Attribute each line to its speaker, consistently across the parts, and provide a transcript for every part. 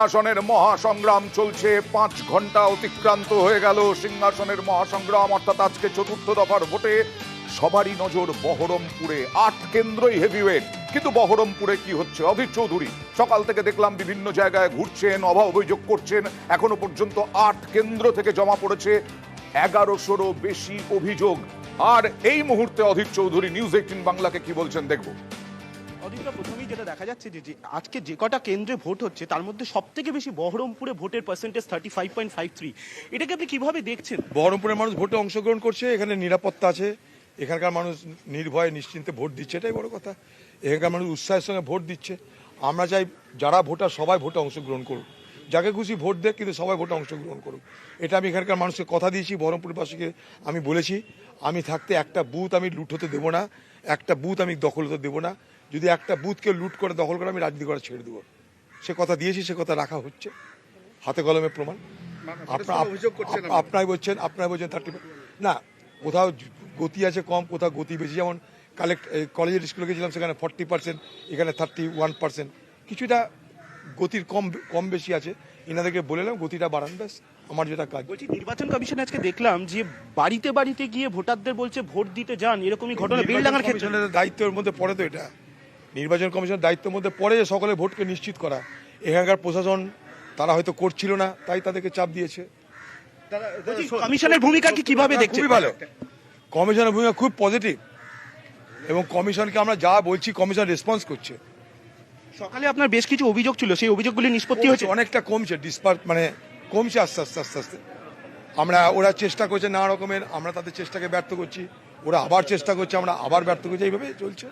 Speaker 1: সিংহাসনের মহাসংগ্রাম চলছে। 5 ঘন্টা অতিক্রান্ত হয়ে গেল সিংহাসনের মহাসংগ্রাম, অর্থাৎ আজকে চতুর্থ দফার ভোটে সবারই নজর বহরমপুরে। 8 কেন্দ্রই হেভিওয়েট, কিন্তু বহরমপুরে কি হচ্ছে? অধীর চৌধুরী সকাল থেকে দেখলাম বিভিন্ন জায়গায় ঘুরছেন, অভিযোগ করছেন। এখনো পর্যন্ত 8 কেন্দ্র থেকে জমা পড়েছে 1100-রও বেশি অভিযোগ। আর এই মুহূর্তে অধীর চৌধুরী নিউজ 18 বাংলাকে কি বলছেন দেখবো।
Speaker 2: অধিকটা প্রথমেই যেটা দেখা যাচ্ছে যে আজকে যে কটা কেন্দ্রে ভোট হচ্ছে তার মধ্যে সব থেকে বেশি বহরমপুরে ভোটের পার্সেন্টেজ 35.53। এটাকে আপনি কিভাবে দেখছেন?
Speaker 3: বহরমপুরের মানুষ ভোটে অংশগ্রহণ করছে, এখানে নিরাপত্তা আছে, এখানকার মানুষ নির্ভয়ে নিশ্চিন্তে ভোট দিচ্ছে, এটাই বড় কথা। এখানকার মানুষ উৎসাহের সঙ্গে ভোট দিচ্ছে। আমরা চাই যারা ভোটার সবাই ভোটে অংশগ্রহণ করুক, যাকে খুশি ভোট দেয়, কিন্তু সবাই ভোটে অংশগ্রহণ করুক। এটা আমি এখানকার মানুষকে কথা দিয়েছি, বহরমপুরবাসীকে আমি বলেছি আমি থাকতে একটা বুথ আমি লুট হতে দেবো না, একটা বুথ আমি দখল হতে দেবো না। যদি একটা বুথকে লুট করে দখল করে আমি রাজনীতি করা ছেড়ে দেবো, সে কথা দিয়েছি, সে কথা রাখা হচ্ছে, হাতে কলমে প্রমাণ। আপনারাই বলছেন 30 না, কোথাও গতি আছে কম, কোথাও গতি বেশি। যেমন কলেজের স্কুলে গেছিলাম, সেখানে 40%, এখানে 31%। কিছুটা গতির কম বেশি আছে। এনাদেরকে বললাম গতিটা বাড়ান, ব্যাস আমার যেটা কাজ।
Speaker 2: বলছি, নির্বাচন কমিশন আজকে দেখলাম যে বাড়িতে বাড়িতে গিয়ে ভোটারদের বলছে ভোট দিতে যান, এরকমই ঘটনা বেলডাঙ্গার ক্ষেত্রে।
Speaker 3: দায়িত্বের মধ্যে পড়ে তো এটা, নির্বাচন কমিশনের দায়িত্বের মধ্যে পড়ে যে সকলে ভোটকে নিশ্চিত করা। এখানকার প্রশাসন তারা হয়তো করছিল না, তাই তাদেরকে চাপ দিয়েছে।
Speaker 2: কমিশনের ভূমিকাকে কিভাবে দেখছেন?
Speaker 3: খুবই ভালো, কমিশনের ভূমিকা খুব পজিটিভ, এবং কমিশনকে আমরা যা বলছি কমিশন রেসপন্স করছে।
Speaker 2: সকালে আপনার বেশ কিছু অভিযোগ ছিল, সেই অভিযোগগুলি নিষ্পত্তি হয়েছে?
Speaker 3: অনেকটা কমছে, কমছে আস্তে আস্তে। ওরা চেষ্টা করছে নানা রকমের, আমরা তাদের চেষ্টাকে ব্যর্থ করছি, ওরা আবার চেষ্টা করছে, আমরা আবার ব্যর্থ করছি, এইভাবে চলছে।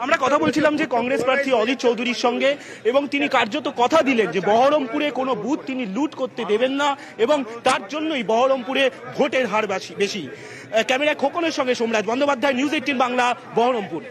Speaker 2: আমরা কথা বলছিলাম যে কংগ্রেস প্রার্থী অধীর চৌধুরীর সঙ্গে, এবং তিনি কার্যত কথা দিলেন যে বহরমপুরে কোনো বুথ তিনি লুট করতে দেবেন না, এবং তার জন্যই বহরমপুরে ভোটের হার বেশি। ক্যামেরায় খোকনের সঙ্গে সোমরাজ বন্দ্যোপাধ্যায়, নিউজ 18 বাংলা, বহরমপুর।